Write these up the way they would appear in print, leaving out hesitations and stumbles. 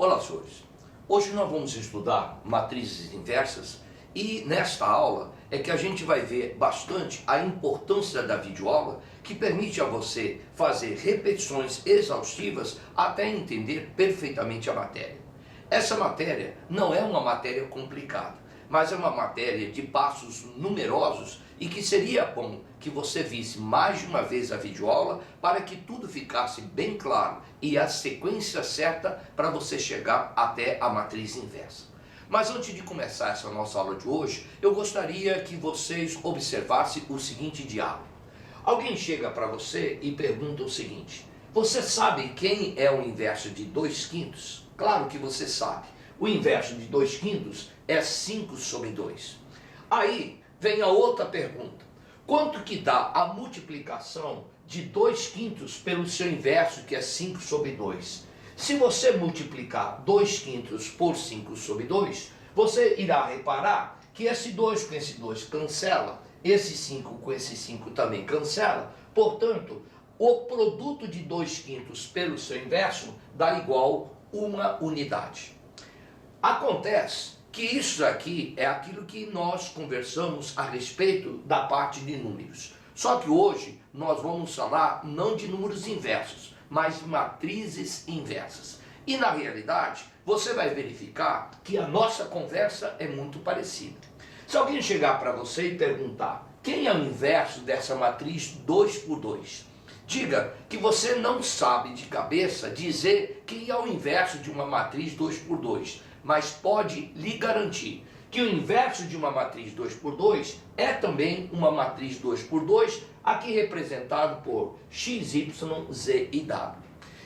Olá, senhores. Hoje nós vamos estudar matrizes inversas e nesta aula é que a gente vai ver bastante a importância da videoaula, que permite a você fazer repetições exaustivas até entender perfeitamente a matéria. Essa matéria não é uma matéria complicada, mas é uma matéria de passos numerosos e que seria bom que você visse mais de uma vez a videoaula para que tudo ficasse bem claro e a sequência certa para você chegar até a matriz inversa. Mas antes de começar essa nossa aula de hoje, eu gostaria que vocês observassem o seguinte diálogo. Alguém chega para você e pergunta o seguinte: você sabe quem é o inverso de 2/5? Claro que você sabe. O inverso de 2/5 é 5 sobre 2. Aí vem a outra pergunta: quanto que dá a multiplicação de 2/5 pelo seu inverso, que é 5 sobre 2? Se você multiplicar 2/5 por 5 sobre 2, você irá reparar que esse 2 com esse 2 cancela, esse 5 com esse 5 também cancela, portanto, o produto de 2/5 pelo seu inverso dá igual uma unidade. Acontece que isso aqui é aquilo que nós conversamos a respeito da parte de números. Só que hoje nós vamos falar não de números inversos, mas de matrizes inversas. E na realidade, você vai verificar que a nossa conversa é muito parecida. Se alguém chegar para você e perguntar quem é o inverso dessa matriz 2 por 2, diga que você não sabe de cabeça dizer quem é o inverso de uma matriz 2 por 2, mas pode lhe garantir que o inverso de uma matriz 2 por 2 é também uma matriz 2 por 2, aqui representado por x, y, z e w.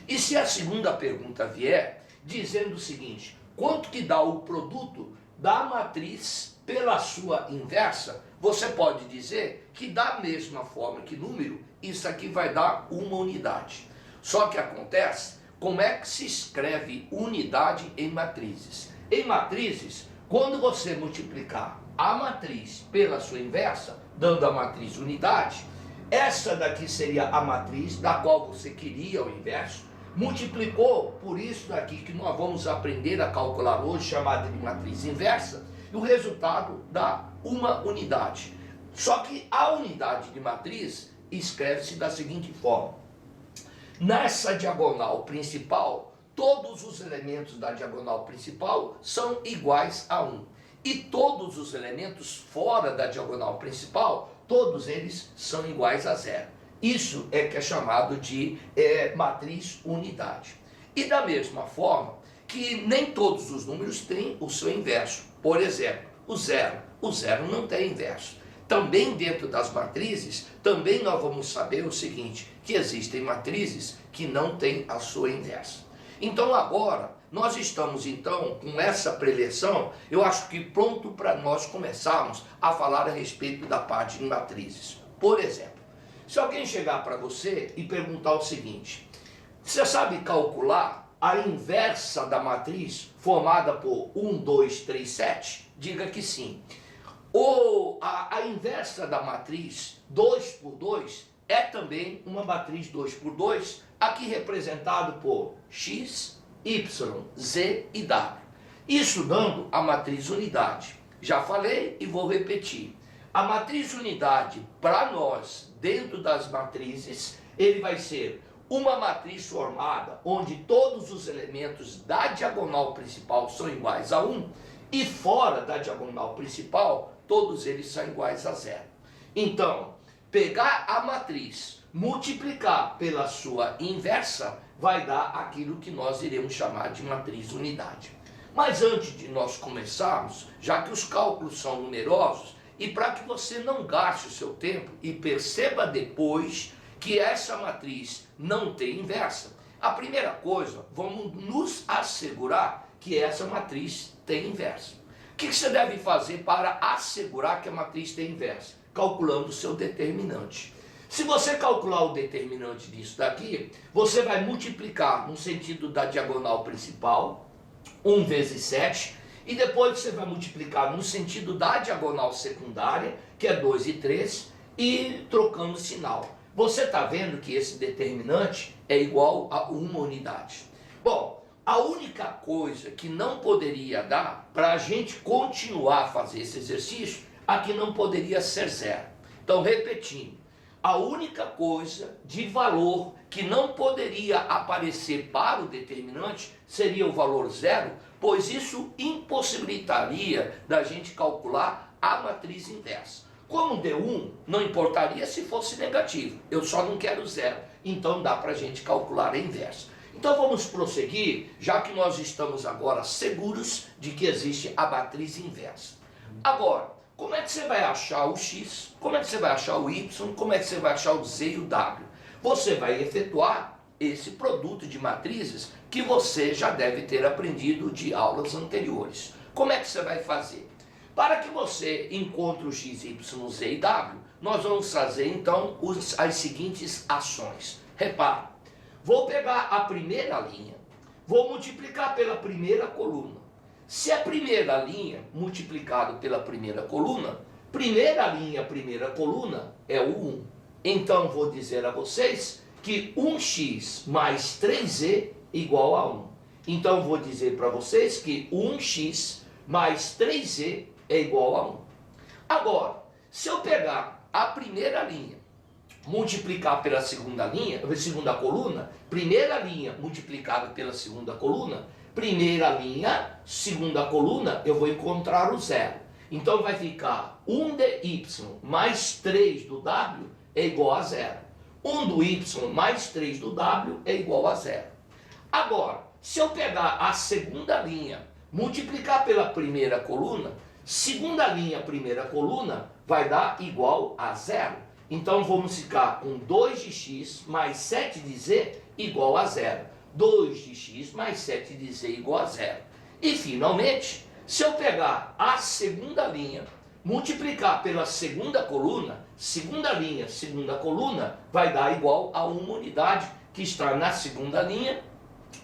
E se a segunda pergunta vier dizendo o seguinte: quanto que dá o produto da matriz pela sua inversa, você pode dizer que da mesma forma que número, isso aqui vai dar uma unidade. Só que acontece, como é que se escreve unidade em matrizes? Em matrizes, quando você multiplicar a matriz pela sua inversa, dando a matriz unidade, essa daqui seria a matriz da qual você queria o inverso, multiplicou por isso daqui que nós vamos aprender a calcular hoje, chamada de matriz inversa, e o resultado dá uma unidade. Só que a unidade de matriz escreve-se da seguinte forma: nessa diagonal principal, todos os elementos da diagonal principal são iguais a 1. E todos os elementos fora da diagonal principal, todos eles são iguais a 0. Isso é que é chamado de matriz unidade. E da mesma forma que nem todos os números têm o seu inverso. Por exemplo, o zero não tem inverso. Também dentro das matrizes, também nós vamos saber o seguinte, que existem matrizes que não têm a sua inversa. Então agora, nós estamos então com essa preleção, eu acho que pronto para nós começarmos a falar a respeito da parte de matrizes. Por exemplo, se alguém chegar para você e perguntar o seguinte: você sabe calcular a inversa da matriz formada por 1, 2, 3, 7? Diga que sim. Ou a inversa da matriz 2 por 2 é também uma matriz 2 por 2, aqui representado por x, y, z e w. Isso dando a matriz unidade. Já falei e vou repetir. A matriz unidade, para nós, dentro das matrizes, ele vai ser uma matriz formada onde todos os elementos da diagonal principal são iguais a 1 e fora da diagonal principal, todos eles são iguais a 0. Então, pegar a matriz, multiplicar pela sua inversa, vai dar aquilo que nós iremos chamar de matriz unidade. Mas antes de nós começarmos, já que os cálculos são numerosos, e para que você não gaste o seu tempo e perceba depois que essa matriz não tem inversa, a primeira coisa, vamos nos assegurar que essa matriz tem inversa. O que você deve fazer para assegurar que a matriz tem inversa? Calculando o seu determinante. Se você calcular o determinante disso daqui, você vai multiplicar no sentido da diagonal principal, 1 vezes 7, e depois você vai multiplicar no sentido da diagonal secundária, que é 2 e 3, e trocando o sinal. Você está vendo que esse determinante é igual a uma unidade. Bom, A única coisa que não poderia dar para a gente continuar a fazer esse exercício, aqui não poderia ser zero. Então, repetindo, a única coisa de valor que não poderia aparecer para o determinante seria o valor zero, pois isso impossibilitaria da gente calcular a matriz inversa. Como deu 1, não importaria se fosse negativo, eu só não quero zero, então dá para a gente calcular a inversa. Então vamos prosseguir, já que nós estamos agora seguros de que existe a matriz inversa. Agora, como é que você vai achar o x, como é que você vai achar o y, como é que você vai achar o z e o w? Você vai efetuar esse produto de matrizes que você já deve ter aprendido de aulas anteriores. Como é que você vai fazer? Para que você encontre o x, y, z e w, nós vamos fazer então as seguintes ações. Repara, vou pegar a primeira linha, vou multiplicar pela primeira coluna. Se a primeira linha multiplicado pela primeira coluna, primeira linha, primeira coluna é o 1. Então vou dizer a vocês que 1x mais 3z igual a 1. Então vou dizer para vocês que 1x mais 3z é igual a 1. Agora, se eu pegar a primeira linha, multiplicar pela segunda linha, segunda coluna, primeira linha multiplicada pela segunda coluna, primeira linha, segunda coluna, eu vou encontrar o zero. Então vai ficar 1 de y mais 3 do w é igual a zero. 1 do y mais 3 do w é igual a zero. Agora, se eu pegar a segunda linha, multiplicar pela primeira coluna, segunda linha, primeira coluna, vai dar igual a zero. Então vamos ficar com 2 de x mais 7 de z igual a zero. 2 de x mais 7 de z igual a zero. E finalmente, se eu pegar a segunda linha, multiplicar pela segunda coluna, segunda linha, segunda coluna, vai dar igual a uma unidade que está na segunda linha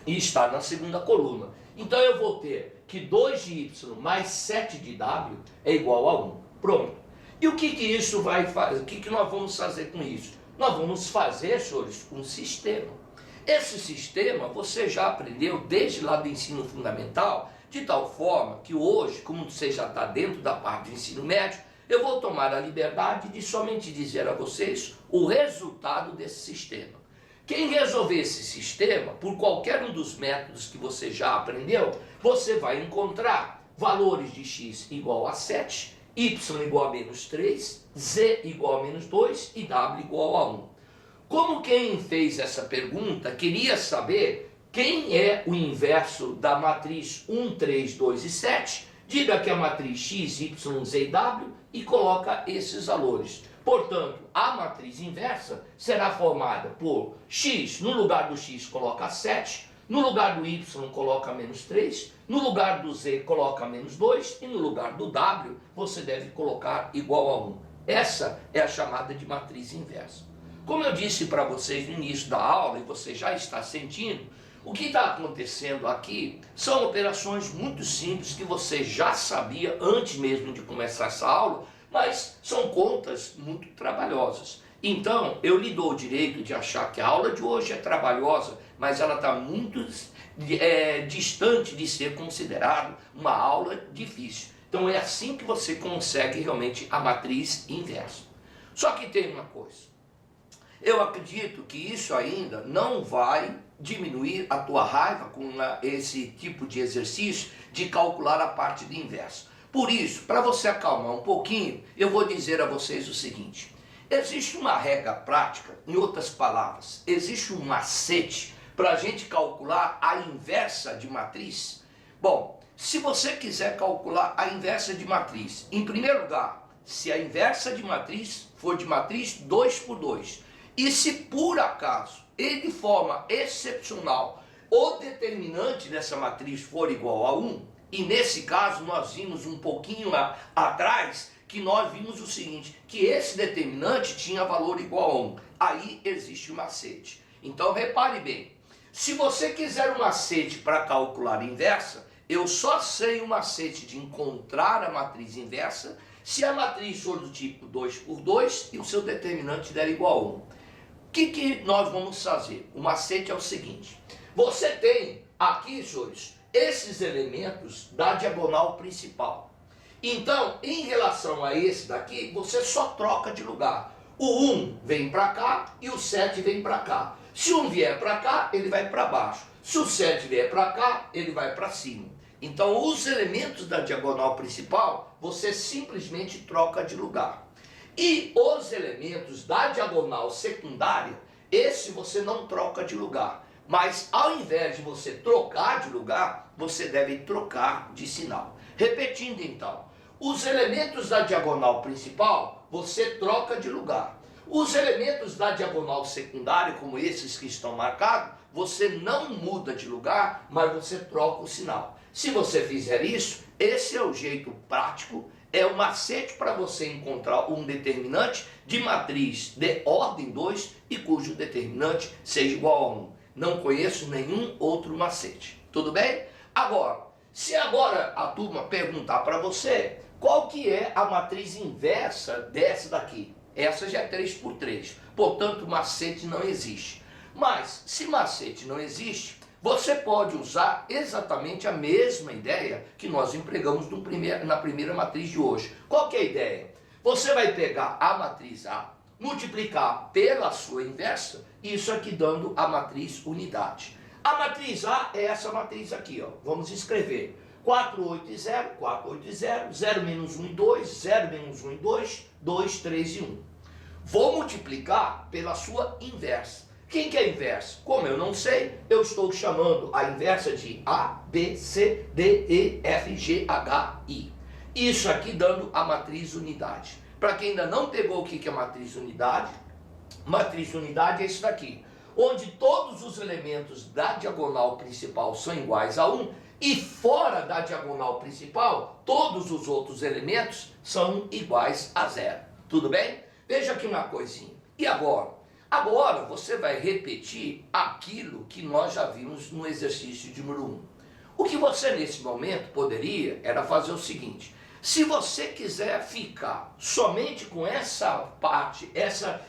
e está na segunda coluna. Então eu vou ter que 2 de y mais 7 de w é igual a 1. Pronto. E o que isso vai fazer? O que nós vamos fazer com isso? Nós vamos fazer, senhores, um sistema. Esse sistema você já aprendeu desde lá do ensino fundamental, de tal forma que hoje, como você já está dentro da parte do ensino médio, eu vou tomar a liberdade de somente dizer a vocês o resultado desse sistema. Quem resolver esse sistema, por qualquer um dos métodos que você já aprendeu, você vai encontrar valores de x igual a 7, y igual a menos 3, z igual a menos 2 e w igual a 1. Como quem fez essa pergunta queria saber quem é o inverso da matriz 1, 3, 2 e 7, diga que a matriz x, y, z e w e coloca esses valores. Portanto, a matriz inversa será formada por x, no lugar do x coloca 7, no lugar do y coloca menos 3, no lugar do z coloca menos 2 e no lugar do w você deve colocar igual a 1. Essa é a chamada de matriz inversa. Como eu disse para vocês no início da aula, e você já está sentindo, o que está acontecendo aqui são operações muito simples que você já sabia antes mesmo de começar essa aula, mas são contas muito trabalhosas. Então, eu lhe dou o direito de achar que a aula de hoje é trabalhosa, mas ela está muito distante de ser considerada uma aula difícil. Então, é assim que você consegue realmente a matriz inversa. Só que tem uma coisa. Eu acredito que isso ainda não vai diminuir a tua raiva com esse tipo de exercício de calcular a parte de inverso. Por isso, para você acalmar um pouquinho, eu vou dizer a vocês o seguinte. Existe uma regra prática, em outras palavras, existe um macete para a gente calcular a inversa de matriz. Bom, se você quiser calcular a inversa de matriz, em primeiro lugar, se a inversa de matriz for de matriz 2 por 2, e se por acaso, e de forma excepcional, o determinante dessa matriz for igual a 1, e nesse caso nós vimos um pouquinho atrás, que nós vimos o seguinte, que esse determinante tinha valor igual a 1. Aí existe o macete. Então repare bem, se você quiser um macete para calcular a inversa, eu só sei o macete de encontrar a matriz inversa se a matriz for do tipo 2 por 2 e o seu determinante der igual a 1. O que nós vamos fazer? O macete é o seguinte, você tem aqui, senhores, esses elementos da diagonal principal. Então, em relação a esse daqui, você só troca de lugar. O 1 vem para cá e o 7 vem para cá. Se um vier para cá, ele vai para baixo. Se o 7 vier para cá, ele vai para cima. Então, os elementos da diagonal principal, você simplesmente troca de lugar. E os elementos da diagonal secundária, esse você não troca de lugar. Mas ao invés de você trocar de lugar, você deve trocar de sinal. Repetindo então, os elementos da diagonal principal, você troca de lugar. Os elementos da diagonal secundária, como esses que estão marcados, você não muda de lugar, mas você troca o sinal. Se você fizer isso, esse é o jeito prático, é o macete para você encontrar um determinante de matriz de ordem 2 e cujo determinante seja igual a 1. Não conheço nenhum outro macete. Tudo bem? Agora, se agora a turma perguntar para você qual que é a matriz inversa dessa daqui, essa já é 3 por 3, portanto macete não existe. Mas se macete não existe, você pode usar exatamente a mesma ideia que nós empregamos na primeira matriz de hoje. Qual que é a ideia? Você vai pegar a matriz A, multiplicar pela sua inversa, isso aqui dando a matriz unidade. A matriz A é essa matriz aqui, ó. Vamos escrever 4, 8 e 0, 4, 8 e 0, 0 menos 1 e 2, 0 menos 1 e 2, 2, 3 e 1. Vou multiplicar pela sua inversa. Quem que é a inversa? Como eu não sei, eu estou chamando a inversa de A, B, C, D, E, F, G, H, I. Isso aqui dando a matriz unidade. Para quem ainda não pegou o que é matriz unidade é isso daqui, onde todos os elementos da diagonal principal são iguais a 1 e fora da diagonal principal, todos os outros elementos são iguais a 0. Tudo bem? Veja aqui uma coisinha. E agora? Agora você vai repetir aquilo que nós já vimos no exercício de número 1. O que você nesse momento poderia era fazer o seguinte: se você quiser ficar somente com essa parte,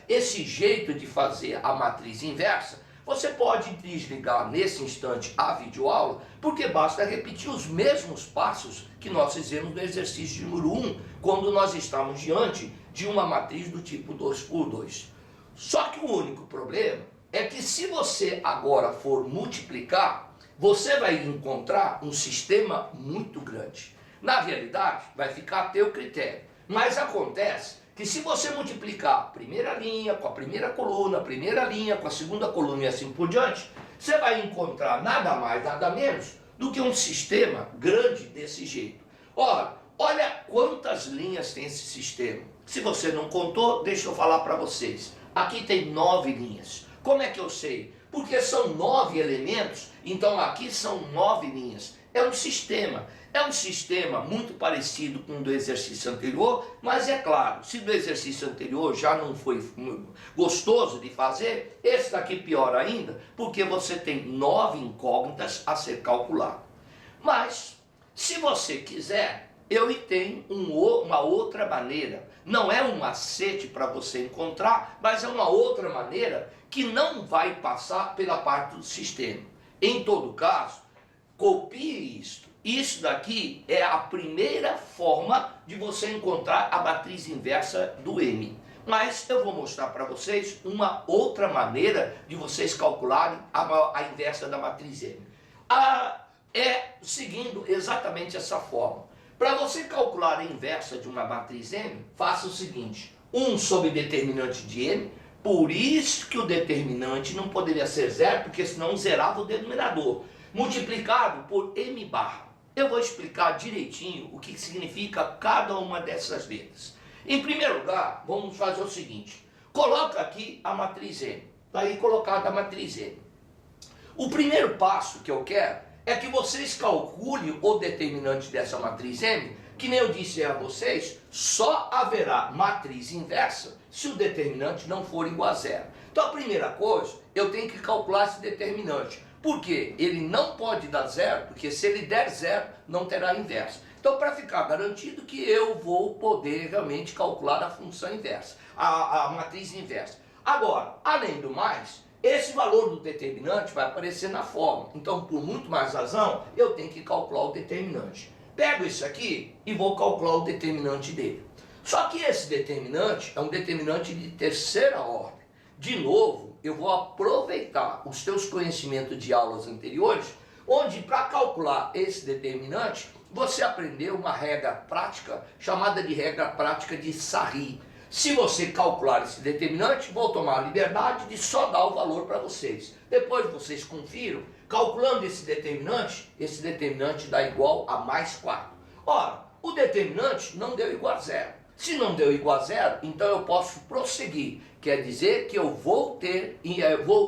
esse jeito de fazer a matriz inversa, você pode desligar nesse instante a videoaula, porque basta repetir os mesmos passos que nós fizemos no exercício de número 1, quando nós estamos diante de uma matriz do tipo 2 por 2. Só que o único problema é que se você agora for multiplicar, você vai encontrar um sistema muito grande. Na realidade, vai ficar a teu critério. Mas acontece que se você multiplicar a primeira linha com a primeira coluna, a primeira linha com a segunda coluna e assim por diante, você vai encontrar nada mais, nada menos do que um sistema grande desse jeito. Ora, olha quantas linhas tem esse sistema. Se você não contou, deixa eu falar para vocês. Aqui tem 9 linhas. Como é que eu sei? Porque são 9 elementos, então aqui são 9 linhas. É um sistema muito parecido com o do exercício anterior, mas é claro, se do exercício anterior já não foi gostoso de fazer, esse daqui pior ainda, porque você tem 9 incógnitas a ser calculado. Mas, se você quiser, eu tenho uma outra maneira. Não é um macete para você encontrar, mas é uma outra maneira que não vai passar pela parte do sistema. Em todo caso, copie isto. Isso daqui é a primeira forma de você encontrar a matriz inversa do M. Mas eu vou mostrar para vocês uma outra maneira de vocês calcularem a inversa da matriz M. Seguindo exatamente essa forma. Para você calcular a inversa de uma matriz M, faça o seguinte: 1 sobre determinante de M, por isso que o determinante não poderia ser 0, porque senão zerava o denominador, multiplicado por M barra. Eu vou explicar direitinho o que significa cada uma dessas letras. Em primeiro lugar, vamos fazer o seguinte: coloca aqui a matriz M, está aí colocada a matriz M. O primeiro passo que eu quero é que vocês calculem o determinante dessa matriz M, que nem eu disse a vocês, só haverá matriz inversa se o determinante não for igual a 0. Então a primeira coisa, eu tenho que calcular esse determinante. Por quê? Ele não pode dar 0, porque se ele der 0, não terá inversa. Então, para ficar garantido que eu vou poder realmente calcular a função inversa, a matriz inversa. Agora, além do mais, esse valor do determinante vai aparecer na forma. Então, por muito mais razão, eu tenho que calcular o determinante. Pego isso aqui e vou calcular o determinante dele. Só que esse determinante é um determinante de terceira ordem. De novo, eu vou aproveitar os teus conhecimentos de aulas anteriores, onde para calcular esse determinante, você aprendeu uma regra prática chamada de regra prática de Sarri. Se você calcular esse determinante, vou tomar a liberdade de só dar o valor para vocês. Depois vocês confiram, calculando esse determinante dá igual a mais 4. Ora, o determinante não deu igual a zero. Se não deu igual a zero, então eu posso prosseguir. Quer dizer que eu vou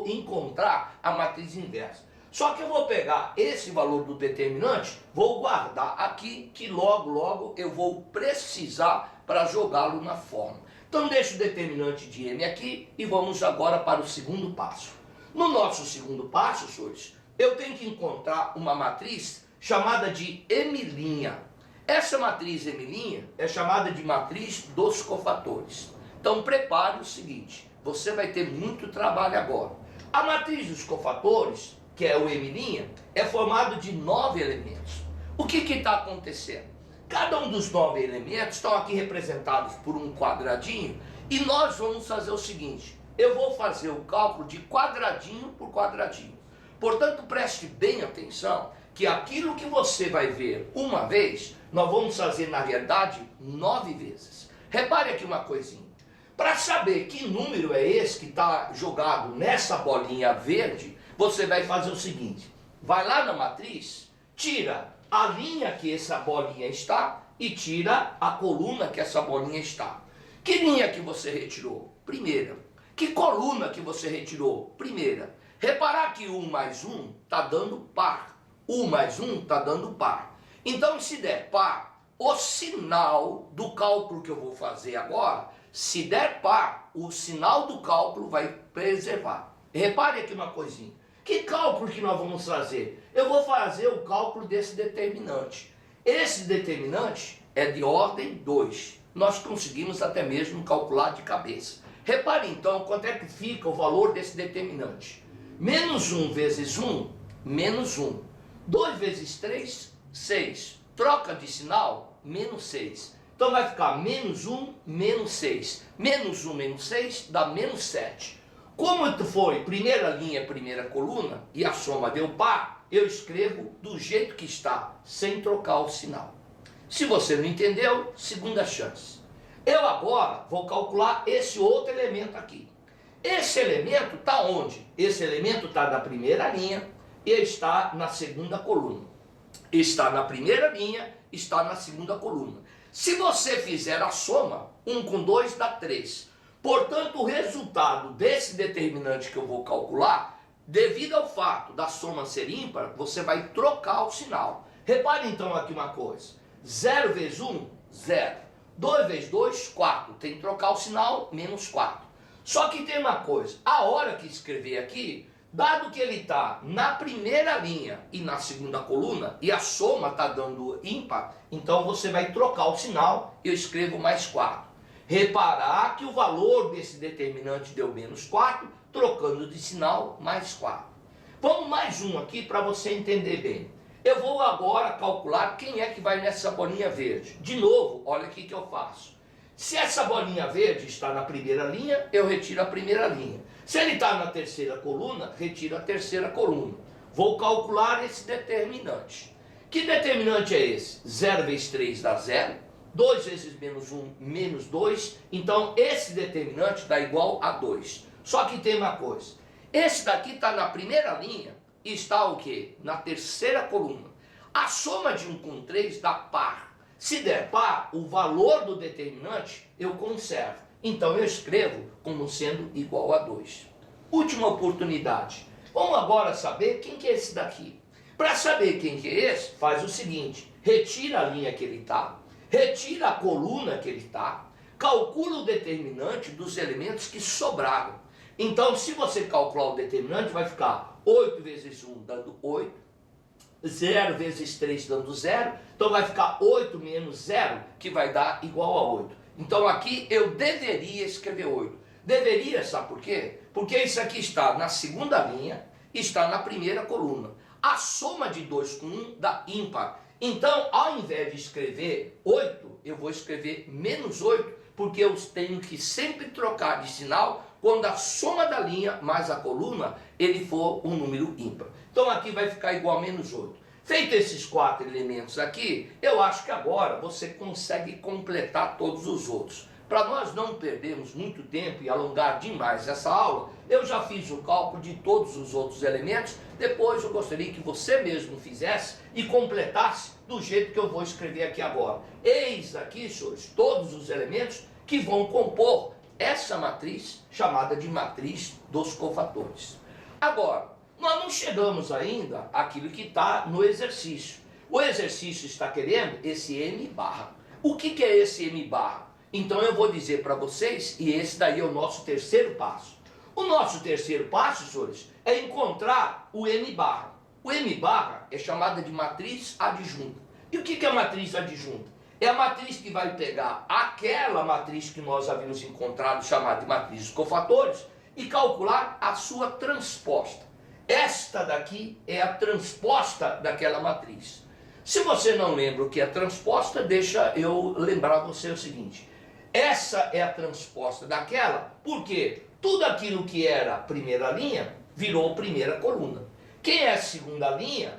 encontrar a matriz inversa. Só que eu vou pegar esse valor do determinante, vou guardar aqui, que logo eu vou precisar para jogá-lo na forma. Então deixo o determinante de M aqui e vamos agora para o segundo passo. No nosso segundo passo, senhores, eu tenho que encontrar uma matriz chamada de M'. Essa matriz M' é chamada de matriz dos cofatores. Então prepare o seguinte, você vai ter muito trabalho agora. A matriz dos cofatores, que é o M', é formado de 9 elementos. O que está acontecendo? Cada um dos 9 elementos estão aqui representados por um quadradinho e nós vamos fazer o seguinte, eu vou fazer o cálculo de quadradinho por quadradinho. Portanto, preste bem atenção que aquilo que você vai ver uma vez, nós vamos fazer na verdade 9 vezes. Repare aqui uma coisinha. Para saber que número é esse que está jogado nessa bolinha verde, você vai fazer o seguinte, vai lá na matriz, tira a linha que essa bolinha está e tira a coluna que essa bolinha está. Que linha que você retirou? Primeira. Que coluna que você retirou? Primeira. Reparar que 1 mais 1 está dando par. 1 mais 1 está dando par. Então, se der par, o sinal do cálculo que eu vou fazer agora, se der par, o sinal do cálculo vai preservar. Repare aqui uma coisinha. Que cálculo que nós vamos fazer? Eu vou fazer o cálculo desse determinante. Esse determinante é de ordem 2. Nós conseguimos até mesmo calcular de cabeça. Repare então quanto é que fica o valor desse determinante. Menos 1 vezes 1, menos 1. 2 vezes 3, 6. Troca de sinal, menos 6. Então vai ficar menos 1, menos 6. Menos 1, menos 6 dá menos 7. Como foi primeira linha, primeira coluna, e a soma deu par, eu escrevo do jeito que está, sem trocar o sinal. Se você não entendeu, segunda chance. Eu agora vou calcular esse outro elemento aqui. Esse elemento está onde? Esse elemento está na primeira linha e está na segunda coluna. Está na primeira linha, está na segunda coluna. Se você fizer a soma, 1 com 2 dá 3. Portanto, o resultado desse determinante que eu vou calcular, devido ao fato da soma ser ímpar, você vai trocar o sinal. Repare então aqui uma coisa. 0 vezes 1, 0. 2 vezes 2, 4. Tem que trocar o sinal, menos 4. Só que tem uma coisa. A hora que escrever aqui, dado que ele está na primeira linha e na segunda coluna, e a soma está dando ímpar, então você vai trocar o sinal e eu escrevo mais 4. Reparar que o valor desse determinante deu menos 4, trocando de sinal, mais 4. Vamos mais um aqui para você entender bem. Eu vou agora calcular quem é que vai nessa bolinha verde. De novo, olha aqui que eu faço. Se essa bolinha verde está na primeira linha, eu retiro a primeira linha. Se ele está na terceira coluna, retiro a terceira coluna. Vou calcular esse determinante. Que determinante é esse? 0 vezes 3 dá 0. 2 vezes menos 1, menos 2. Então, esse determinante dá igual a 2. Só que tem uma coisa. Esse daqui está na primeira linha e está o quê? Na terceira coluna. A soma de 1 com 3 dá par. Se der par, o valor do determinante eu conservo. Então, eu escrevo como sendo igual a 2. Última oportunidade. Vamos agora saber quem que é esse daqui. Para saber quem que é esse, faz o seguinte. Retira a linha que ele está. Retira a coluna que ele está, calcula o determinante dos elementos que sobraram. Então, se você calcular o determinante, vai ficar 8 vezes 1 dando 8, 0 vezes 3 dando 0, então vai ficar 8 menos 0, que vai dar igual a 8. Então aqui eu deveria escrever 8. Deveria, sabe por quê? Porque isso aqui está na segunda linha, está na primeira coluna. A soma de 2 com 1 dá ímpar. Então, ao invés de escrever 8, eu vou escrever menos 8, porque eu tenho que sempre trocar de sinal quando a soma da linha mais a coluna, ele for um número ímpar. Então aqui vai ficar igual a menos 8. Feito esses 4 elementos aqui, eu acho que agora você consegue completar todos os outros. Para nós não perdermos muito tempo e alongar demais essa aula, eu já fiz o cálculo de todos os outros elementos. Depois eu gostaria que você mesmo fizesse e completasse do jeito que eu vou escrever aqui agora. Eis aqui, senhores, todos os elementos que vão compor essa matriz chamada de matriz dos cofatores. Agora, nós não chegamos ainda àquilo que está no exercício. O exercício está querendo esse M barra. O que é esse M barra? Então eu vou dizer para vocês, e esse daí é o nosso terceiro passo. O nosso terceiro passo, senhores, é encontrar o M barra. O M barra é chamada de matriz adjunta. E o que é matriz adjunta? É a matriz que vai pegar aquela matriz que nós havíamos encontrado, chamada de matriz dos cofatores, e calcular a sua transposta. Esta daqui é a transposta daquela matriz. Se você não lembra o que é transposta, deixa eu lembrar você o seguinte. Essa é a transposta daquela, porque tudo aquilo que era primeira linha, virou primeira coluna. Quem é segunda linha,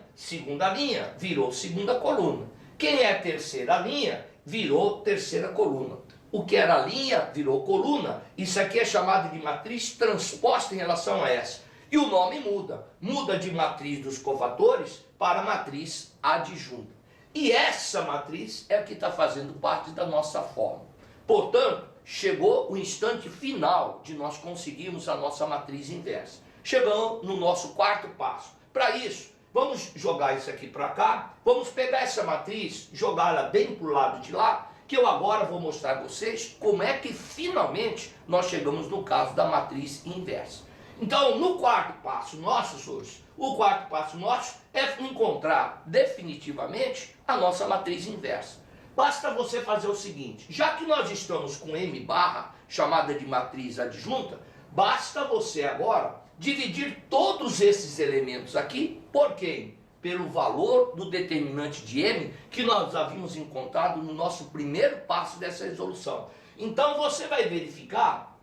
virou segunda coluna. Quem é terceira linha, virou terceira coluna. O que era linha, virou coluna. Isso aqui é chamado de matriz transposta em relação a essa. E o nome muda. Muda de matriz dos cofatores para matriz adjunta. E essa matriz é a que está fazendo parte da nossa fórmula. Portanto, chegou o instante final de nós conseguirmos a nossa matriz inversa. Chegamos no nosso quarto passo. Para isso, vamos jogar isso aqui para cá. Vamos pegar essa matriz, jogá-la bem para o lado de lá, que eu agora vou mostrar a vocês como é que finalmente nós chegamos no caso da matriz inversa. Então, no quarto passo nosso hoje, o quarto passo nosso é encontrar definitivamente a nossa matriz inversa. Basta você fazer o seguinte, já que nós estamos com M barra, chamada de matriz adjunta, basta você agora dividir todos esses elementos aqui por quem? Pelo valor do determinante de M que nós havíamos encontrado no nosso primeiro passo dessa resolução. Então você vai verificar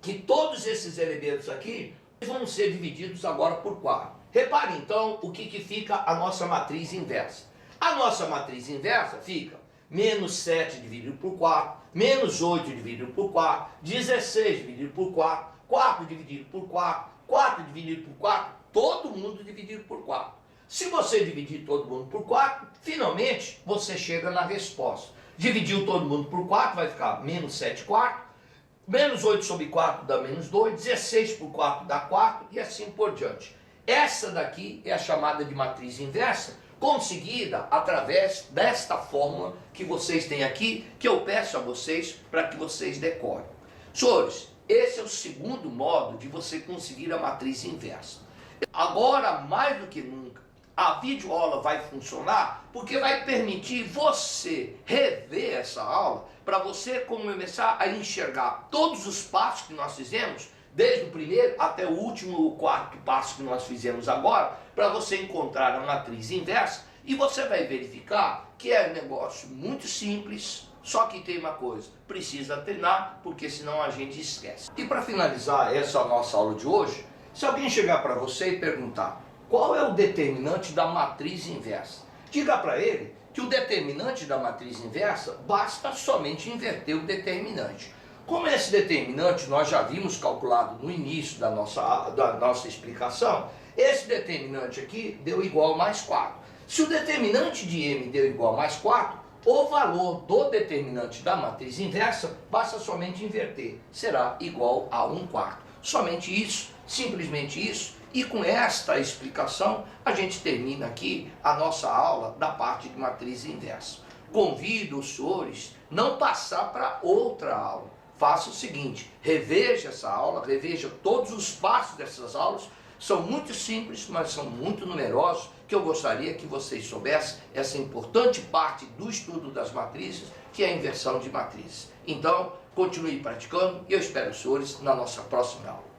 que todos esses elementos aqui vão ser divididos agora por 4. Repare então o que fica a nossa matriz inversa. A nossa matriz inversa fica menos 7 dividido por 4, menos 8 dividido por 4, 16 dividido por 4, 4 dividido por 4, 4 dividido por 4, todo mundo dividido por 4. Se você dividir todo mundo por 4, finalmente você chega na resposta. Dividiu todo mundo por 4, vai ficar menos 7 quartos, menos 8 sobre 4 dá menos 2, 16 por 4 dá 4 e assim por diante. Essa daqui é a chamada de matriz inversa, conseguida através desta fórmula que vocês têm aqui, que eu peço a vocês para que vocês decorem. Senhores, esse é o segundo modo de você conseguir a matriz inversa. Agora, mais do que nunca, a videoaula vai funcionar porque vai permitir você rever essa aula para você começar a enxergar todos os passos que nós fizemos, desde o primeiro até o último, o quarto passo que nós fizemos agora, para você encontrar a matriz inversa, e você vai verificar que é um negócio muito simples, só que tem uma coisa, precisa treinar, porque senão a gente esquece. E para finalizar essa nossa aula de hoje, se alguém chegar para você e perguntar qual é o determinante da matriz inversa, diga para ele que o determinante da matriz inversa basta somente inverter o determinante. Como esse determinante nós já vimos calculado no início da nossa explicação, esse determinante aqui deu igual a mais 4. Se o determinante de M deu igual a mais 4, o valor do determinante da matriz inversa basta somente inverter, será igual a 1/4. Somente isso, simplesmente isso, e com esta explicação a gente termina aqui a nossa aula da parte de matriz inversa. Convido os senhores a não passar para outra aula. Faça o seguinte, reveja essa aula, reveja todos os passos dessas aulas, são muito simples, mas são muito numerosos, que eu gostaria que vocês soubessem essa importante parte do estudo das matrizes, que é a inversão de matrizes. Então, continue praticando e eu espero os senhores na nossa próxima aula.